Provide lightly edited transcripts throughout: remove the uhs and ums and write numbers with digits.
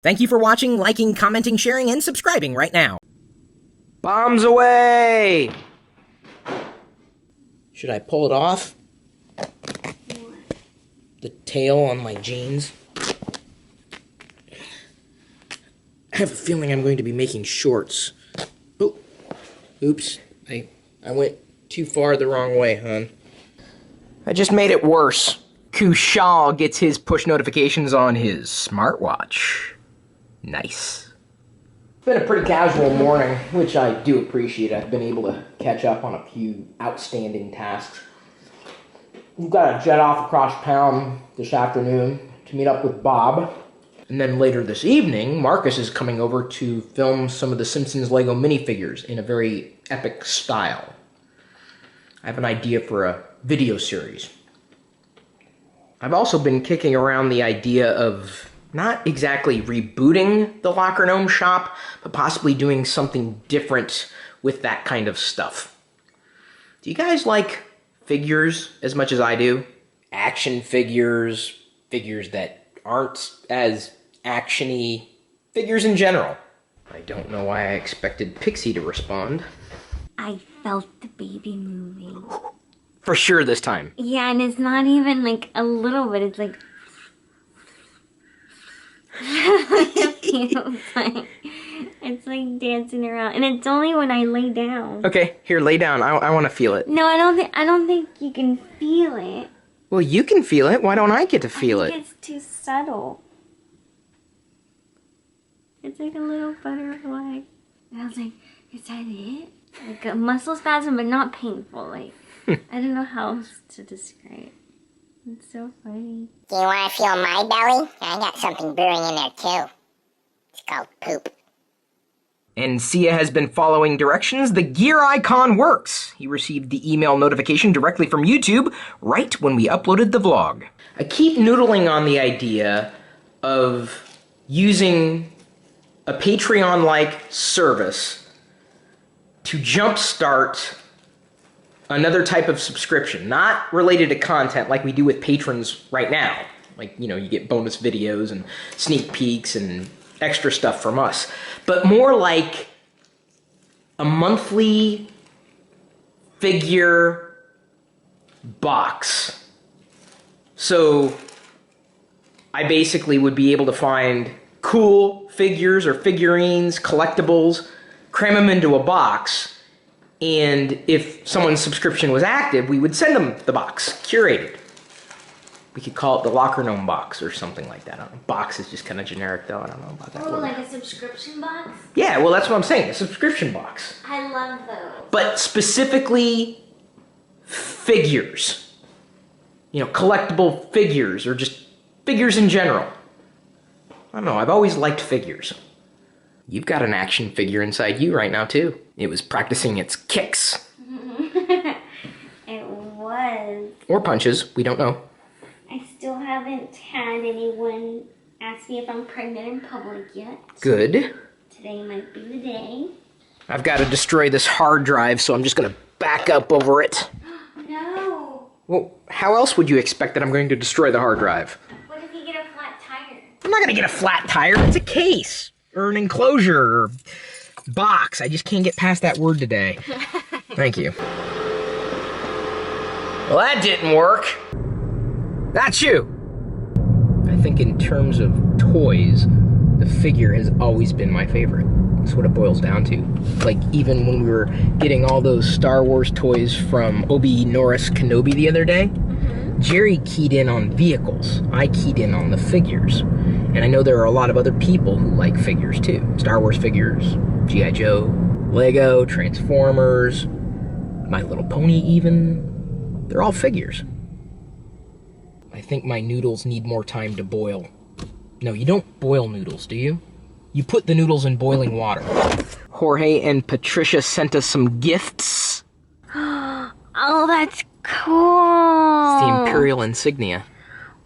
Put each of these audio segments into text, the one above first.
Thank you for watching, liking, commenting, sharing, and subscribing right now. Bombs away! Should I pull it off? The tail on my jeans. I have a feeling I'm going to be making shorts. Oh, oops. I went too far the wrong way, hon. I just made it worse. Kushal gets his push notifications on his smartwatch. Nice. It's been a pretty casual morning, which I do appreciate. I've been able to catch up on a few outstanding tasks. We've got to jet off across town this afternoon to meet up with Bob. And then later this evening, Marcus is coming over to film some of the Simpsons Lego minifigures in a very epic style. I have an idea for a video series. I've also been kicking around the idea of not exactly rebooting the Locker Gnome shop, but possibly doing something different with that kind of stuff. Do you guys like figures as much as I do? Action figures, figures that aren't as action-y, figures in general. I don't know why I expected Pixie to respond. I felt the baby moving. For sure this time. Yeah, and it's not even like a little bit, it's like... it's like dancing around, and it's only when I lay down. Okay, here, lay down. I want to feel it. No, I don't think you can feel it. Well, you can feel it. Why don't I get to feel it? It's too subtle. It's like a little butterfly. And I was like, is that it? Like a muscle spasm, but not painful. Like, I don't know how else to describe. It's so funny. Do you want to feel my belly? I got something brewing in there too. It's called poop. And Sia has been following directions. The gear icon works. He received the email notification directly from YouTube right when we uploaded the vlog. I keep noodling on the idea of using a Patreon-like service to jumpstart another type of subscription, not related to content like we do with patrons right now. Like, you know, you get bonus videos and sneak peeks and extra stuff from us. But more like a monthly figure box. So I basically would be able to find cool figures or figurines, collectibles, cram them into a box, and if someone's subscription was active, we would send them the box, curated. We could call it the Locker Gnome box or something like that. I don't know. Box is just kind of generic, though. I don't know about that. Oh, like a subscription box? Yeah, well, that's what I'm saying, a subscription box. I love those. But specifically, figures. You know, collectible figures, or just figures in general. I don't know, I've always liked figures. You've got an action figure inside you right now, too. It was practicing its kicks. It was. Or punches, we don't know. I still haven't had anyone ask me if I'm pregnant in public yet. Good. Today might be the day. I've got to destroy this hard drive, so I'm just going to back up over it. No! Well, how else would you expect that I'm going to destroy the hard drive? What if you get a flat tire? I'm not going to get a flat tire. It's a case. Or an enclosure. Or box. I just can't get past that word today. Thank you. Well, that didn't work. That's you. I think in terms of toys, the figure has always been my favorite. That's what it boils down to. Like, even when we were getting all those Star Wars toys from Obi Norris Kenobi the other day, Jerry keyed in on vehicles. I keyed in on the figures. And I know there are a lot of other people who like figures too. Star Wars figures, G.I. Joe, Lego, Transformers, My Little Pony even. They're all figures. I think my noodles need more time to boil. No, you don't boil noodles, do you? You put the noodles in boiling water. Jorge and Patricia sent us some gifts. Oh, that's cool. It's the Imperial insignia.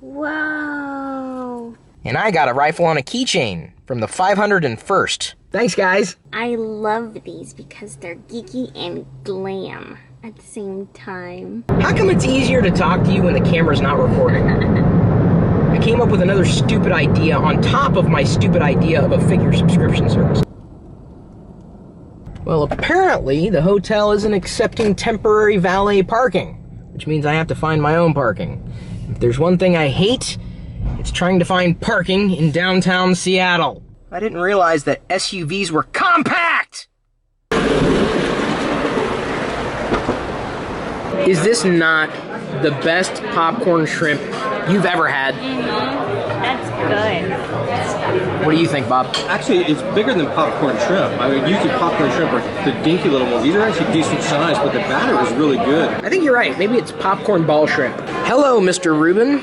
Whoa. And I got a rifle on a keychain from the 501st. Thanks, guys. I love these because they're geeky and glam at the same time. How come it's easier to talk to you when the camera's not recording? I came up with another stupid idea on top of my stupid idea of a figure subscription service. Well, apparently the hotel isn't accepting temporary valet parking, which means I have to find my own parking. If there's one thing I hate, it's trying to find parking in downtown Seattle. I didn't realize that SUVs were compact! Is this not the best popcorn shrimp you've ever had? That's good. What do you think, Bob? Actually, it's bigger than popcorn shrimp. I mean, usually popcorn shrimp are the dinky little ones. These are actually decent size, but the batter is really good. I think you're right. Maybe it's popcorn ball shrimp. Hello, Mr. Rubin.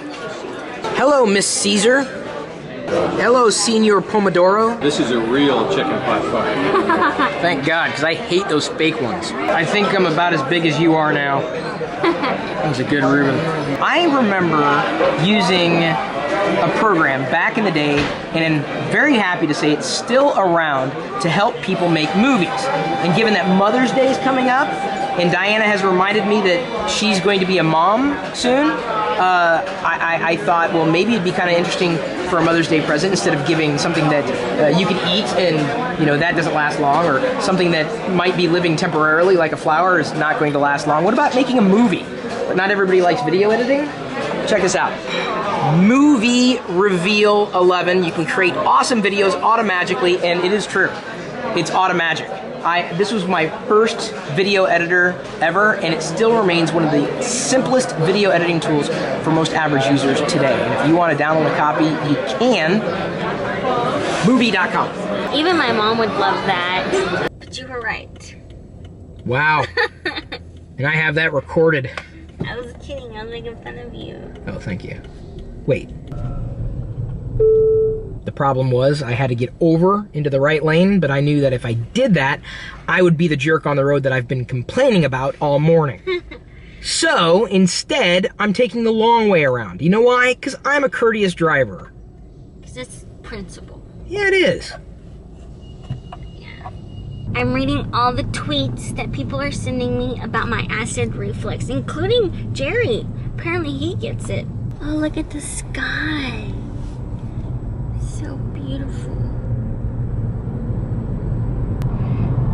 Hello, Miss Caesar. Hello, Senor Pomodoro. This is a real chicken pot pie. Thank God, because I hate those fake ones. I think I'm about as big as you are now. That was a good Reuben. I remember using a program back in the day, and I'm very happy to say it's still around to help people make movies. And given that Mother's Day is coming up, and Diana has reminded me that she's going to be a mom soon, I thought, well, maybe it'd be kind of interesting for a Mother's Day present, instead of giving something that you can eat and, you know, that doesn't last long, or something that might be living temporarily, like a flower, is not going to last long. What about making a movie? But not everybody likes video editing. Check this out. Movie Reveal 11. You can create awesome videos automagically, and it is true. It's automagic. This was my first video editor ever, and it still remains one of the simplest video editing tools for most average users today. And if you want to download a copy, you can. Movie.com. Even my mom would love that. But you were right. Wow. And I have that recorded. I was kidding. I was making fun of you. Oh, thank you. Wait. The problem was I had to get over into the right lane, but I knew that if I did that, I would be the jerk on the road that I've been complaining about all morning. So, instead, I'm taking the long way around. You know why? Because I'm a courteous driver. Because it's principle. Yeah, it is. Yeah. I'm reading all the tweets that people are sending me about my acid reflux, including Jerry. Apparently he gets it. Oh, look at the sky. So beautiful.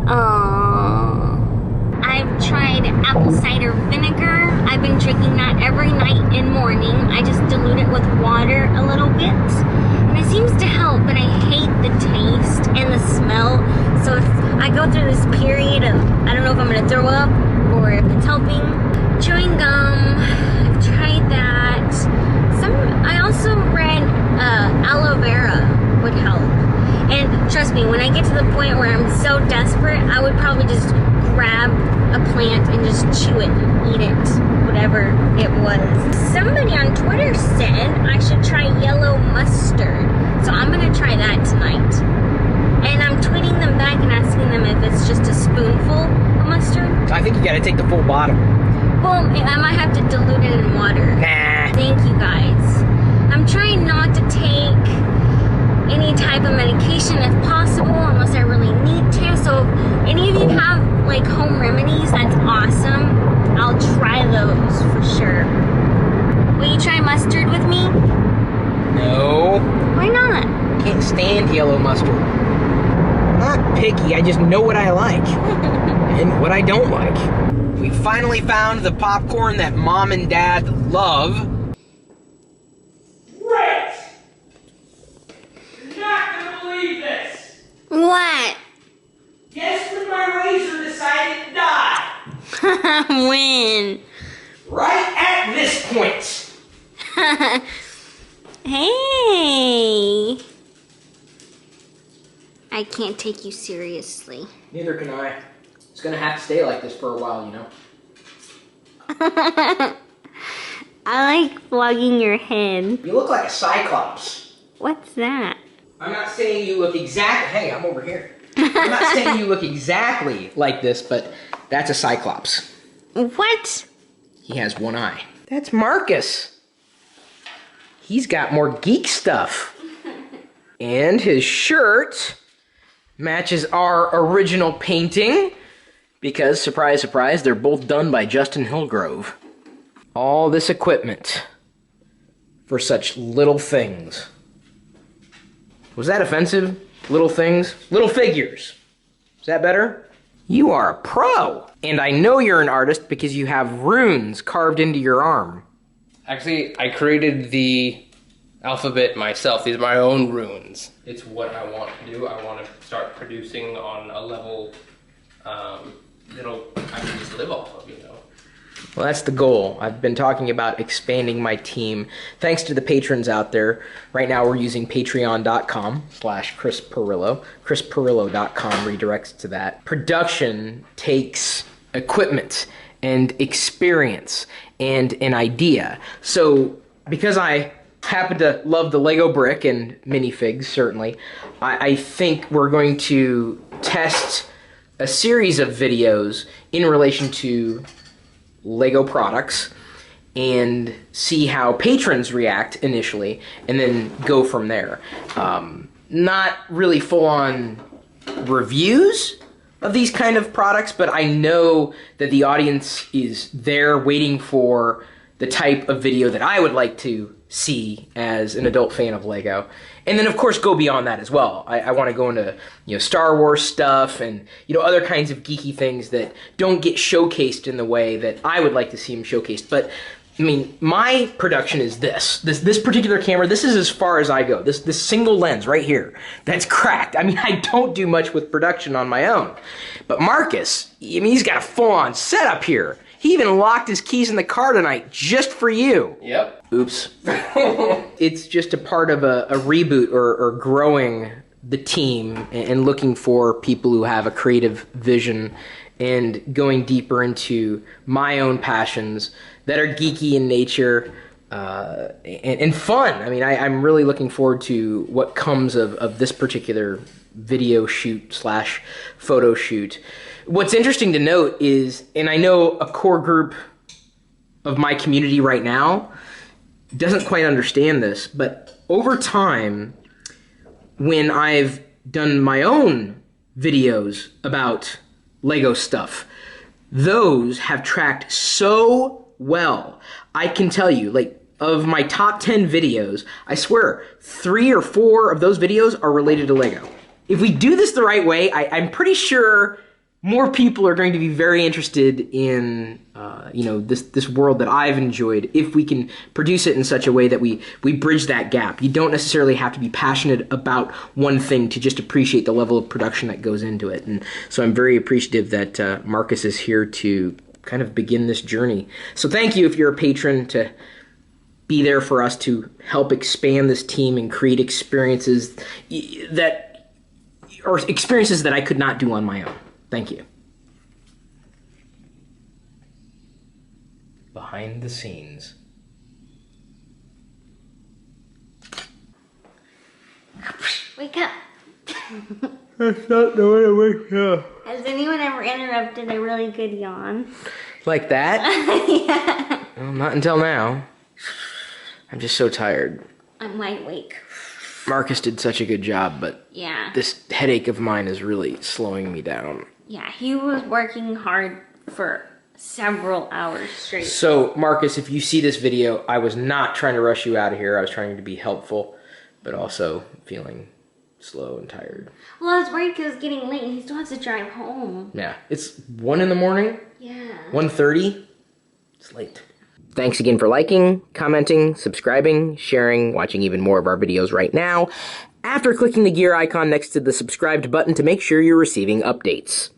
Oh, I've tried apple cider vinegar. I've been drinking that every night and morning. I just dilute it with water a little bit, and it seems to help, but I hate the taste and the smell. So if I go through this period of, I don't know if I'm gonna throw up or if it's helping. Chewing gum, I've tried that. I also read aloe vera would help. And trust me, when I get to the point where I'm so desperate, I would probably just grab a plant and just chew it and eat it, whatever it was. Somebody on Twitter said I should try yellow mustard. So I'm gonna try that tonight. And I'm tweeting them back and asking them if it's just a spoonful of mustard. I think you gotta take the full bottle. Well, I might have to dilute it in water. Nah. Thank you guys. I'm trying not to take any type of medication if possible, unless I really need to. So if any of you have like home remedies, that's awesome. I'll try those for sure. Will you try mustard with me? No. Why not? Can't stand yellow mustard. I'm not picky, I just know what I like. And what I don't like. We finally found the popcorn that Mom and Dad love. Great! You're not gonna believe this! What? Guess when my razor decided to die? When? Right at this point. Hey! I can't take you seriously. Neither can I. It's gonna have to stay like this for a while, you know. I like flogging your head. You look like a cyclops. What's that? I'm not saying you look exactly. Hey, I'm over here. I'm not saying you look exactly like this, but that's a cyclops. What? He has one eye. That's Marcus. He's got more geek stuff. And his shirt matches our original painting because, surprise, surprise, they're both done by Justin Hillgrove. All this equipment for such little things. Was that offensive? Little things? Little figures. Is that better? You are a pro! And I know you're an artist because you have runes carved into your arm. Actually, I created the alphabet myself. These are my own runes. It's what I want to do. I want to start producing on a level I can just live off of, you know. Well, that's the goal. I've been talking about expanding my team. Thanks to the patrons out there. Right now we're using patreon.com/Chris Pirillo. ChrisPirillo.com redirects to that. Production takes equipment and experience and an idea. So because I happen to love the Lego brick and minifigs, certainly, I think we're going to test a series of videos in relation to Lego products and see how patrons react initially and then go from there. Not really full-on reviews of these kind of products, but I know that the audience is there waiting for the type of video that I would like to see as an adult fan of Lego. And then of course go beyond that as well. I want to go into, you know, Star Wars stuff and, you know, other kinds of geeky things that don't get showcased in the way that I would like to see them showcased. But I mean, my production is this particular camera. This is as far as I go. This single lens right here, that's cracked. I mean, I don't do much with production on my own. But Marcus, I mean, he's got a full-on setup here. He even locked his keys in the car tonight just for you. Yep. Oops. It's just a part of a reboot or growing the team and looking for people who have a creative vision and going deeper into my own passions that are geeky in nature and fun. I mean, I'm really looking forward to what comes of this particular video shoot / photo shoot. What's interesting to note is, and I know a core group of my community right now doesn't quite understand this, but over time, when I've done my own videos about Lego stuff, those have tracked so well. I can tell you, like, of my top 10 videos, I swear 3 or 4 of those videos are related to Lego. If we do this the right way, I'm pretty sure more people are going to be very interested in, you know, this world that I've enjoyed if we can produce it in such a way that we bridge that gap. You don't necessarily have to be passionate about one thing to just appreciate the level of production that goes into it. And so I'm very appreciative that Marcus is here to kind of begin this journey. So thank you if you're a patron to be there for us to help expand this team and create experiences that I could not do on my own. Thank you. Behind the scenes. Wake up. That's not the way to wake up. Has anyone ever interrupted a really good yawn? Like that? Yeah. Well, not until now. I'm just so tired. I'm wide awake. Marcus did such a good job, but Yeah. this headache of mine is really slowing me down. Yeah, he was working hard for several hours straight. So, Marcus, if you see this video, I was not trying to rush you out of here. I was trying to be helpful, but also feeling slow and tired. Well, I was worried because it's getting late and he still has to drive home. Yeah, it's 1 in the morning. Yeah. 1:30. It's late. Thanks again for liking, commenting, subscribing, sharing, watching even more of our videos right now, after clicking the gear icon next to the subscribed button to make sure you're receiving updates.